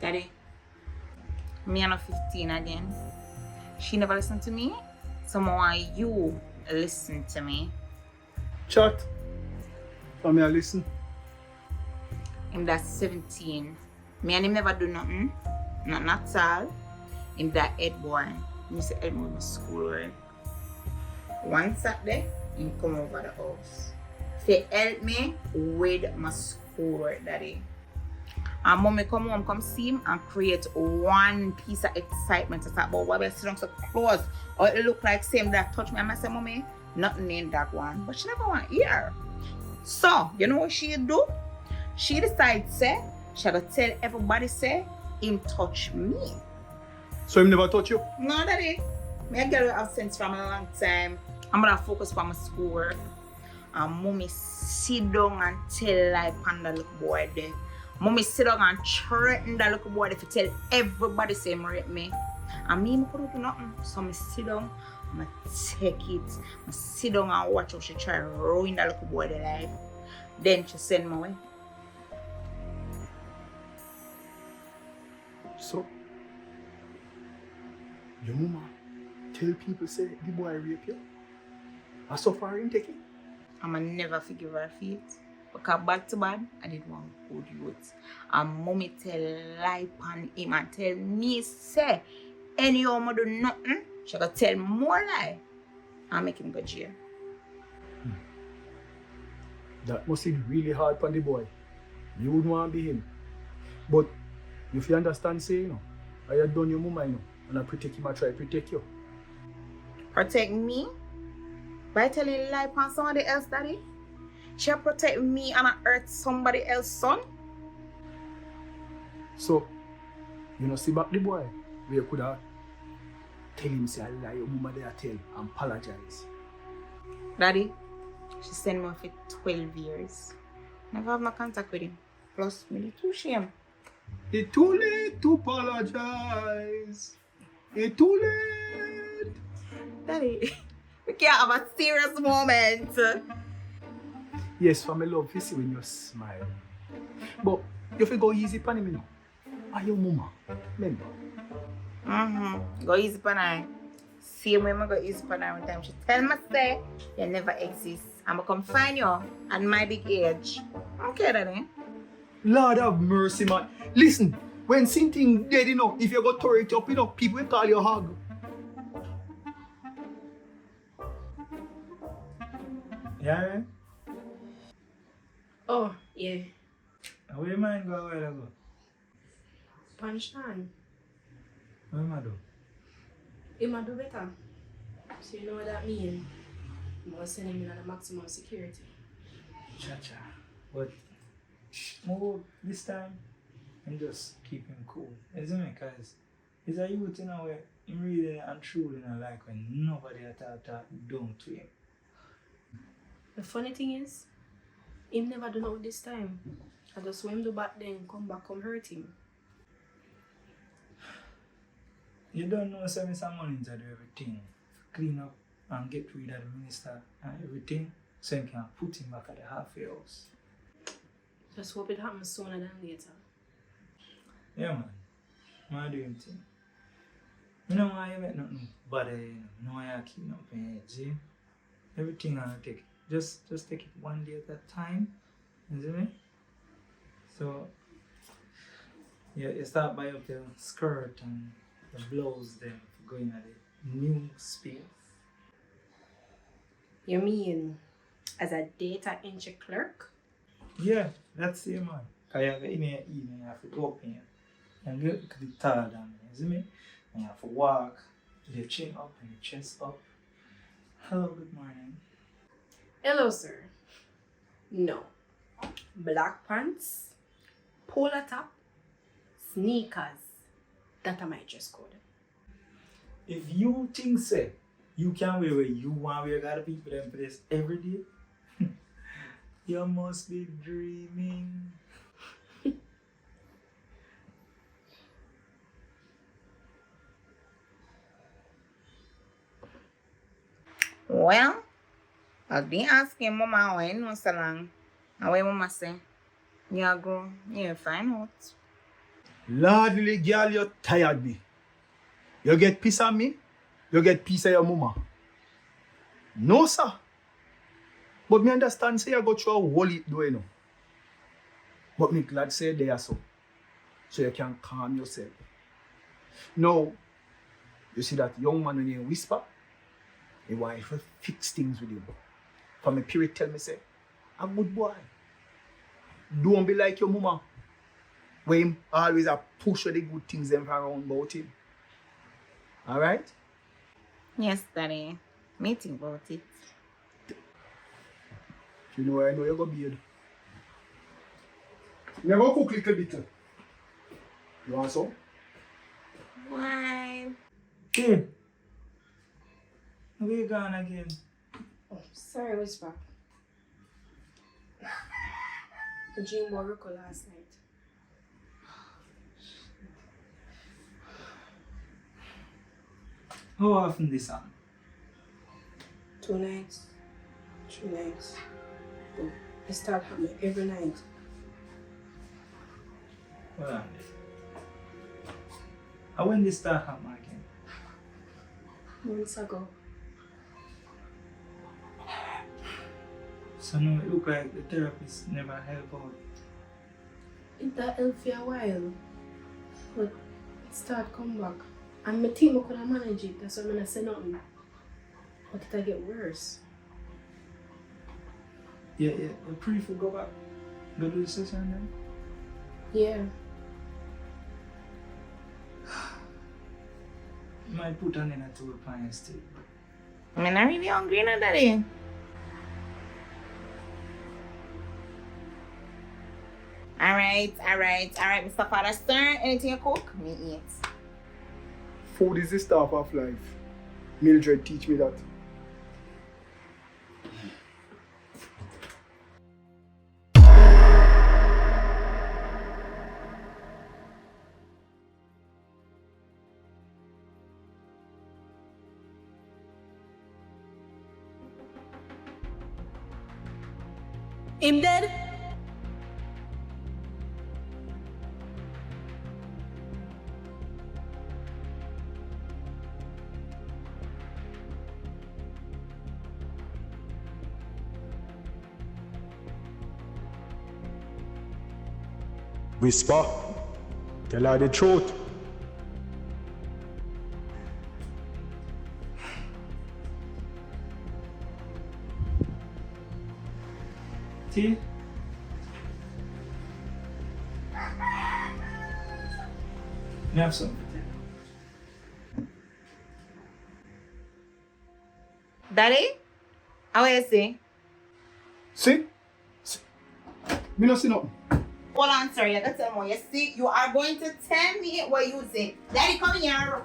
Daddy, me and 15 again. She never listened to me, so I want you listen to me. Chat. For me, I listen. Him that 17. Me and him never do nothing. Nothing at all. Him that head boy. Me say help me with my schoolwork. One Saturday, him come over the house. Say help me with my schoolwork, Daddy. And mommy come home, come see him and create one piece of excitement to talk about why we sit down so close. Or it look like same that touch me. And I say, mommy, nothing in that one. But she never want to hear. So, you know what she do? She decides, say, she gotta tell everybody, say, him touch me. So him never touch you? No, Daddy. Me a girl have sense from a long time. I'm gonna focus on my schoolwork. And mommy sit down and tell like on the little boy there. Mommy sit down and threaten that little boy to tell everybody say him rape me. And me couldn't do nothing. So I sit down, I take it. I sit down and watch how she try to ruin that little boy life. Then she send me away. So, your mama tell people say the boy rape you? And so far him take it? I'ma never forgive her feet. Because bad to bad, I did one good youth. And mommy tell lie on him and tell me say any woman do nothing, she gonna tell more lie and make him go jail. That must be really hard for the boy. You wouldn't want to be him. But if you understand, say, you know, I had done your mama, you know, and I protect him, I try to protect you. Protect me? By telling lie on somebody else, Daddy? She protect me and I hurt somebody else's son? So, you know, see back the boy, where you could have tell him, say, I lie, your mama there tell, and apologize. Daddy, she sent me for 12 years. Never have no contact with him. Plus, me too shame. It's too late to apologize. It's too late. Daddy, we can't have a serious moment. Yes, for my love, you see when you smile. But you feel go easy on him, you know. And your mama, remember? Go easy on her. Same way I go easy on her one time. She tell me say you never exist. I'm gonna come find you at my big age. Okay, Daddy. Lord have mercy, man. Listen, when something dead, you know, if you go tear it up, you know, people will call you hog. Yeah, right? Oh, yeah. Where you mind go a while ago? Punchline. What am I do? He might do better. So you know what that means? I'm going to send him in at the maximum security. Cha-cha. But more this time, I'm just keep him cool. Isn't it? Because he's a youth, you know, where he really and truly not like when nobody talk down to him. The funny thing is, him never do know this time. I just want him do back then, come back, come hurt him. You don't know, send me some money to do everything. Clean up and get rid of the minister and everything, so you can put him back at the halfway house. Just hope it happens sooner than later. Yeah, man. I'm doing thing. You know why you make nothing bad, you know why you keep up in it, see? Everything I'll take. Just take it one day at a time, isn't it? So, yeah, you start by up your skirt and the blouse then going at the new space. You mean as a data entry clerk? Yeah, that's it, man. Because you have to email, you have to open it. And get the tall down, isn't it? And you have to walk, your chin up and your chest up. Hello, good morning. Hello, sir. No. Black pants, polo top, sneakers. That are my dress code. If you think say you can wear what you want, wear gotta people them place every day, you must be dreaming. Well, I've been asking Mama why you know so long. And when Mama say, you grow, you find out. Lordly girl, you tired me. You get piece of me, you get piece of your mama. No, sir. But me understand say you go through a whole heap though, you know. But me glad say they are so you can calm yourself. Now, you see that young man when he whisper, he want to fix things with him. From a period tell me say, a good boy. Don't be like your mama. Where him always a push the good things them around about him. Alright? Yes, Daddy. Me think about it. You know where I know you go beard. You go cook little bit. You want some? Why? Hey, where you gone again? Oh, sorry, Whisper. The dream Morocco last night. How often this happen? 2 nights, 3 nights. But it start happening every night. Hold on. And when this start happening again? Months ago. So now it look like the therapist never help out. It that help for a while. But it start come back. And my team could have manage it, that's why I'm not say nothing. But it'll get worse. Yeah, you pretty for go back. Go do the session then? Yeah. You might put on in a 2 pints still. I'm not really hungry now, Daddy. Alright, Mr. Father Stern. Anything you cook? Me eat. Food is the staff of life. Mildred teach me that. Him dead? Whisper. Tell her the truth. Tea? You have some? Daddy? How you say? See? Me not see nothing. Hold on, sorry, I got to tell you. You see, you are going to tell me what you say. Daddy, come here.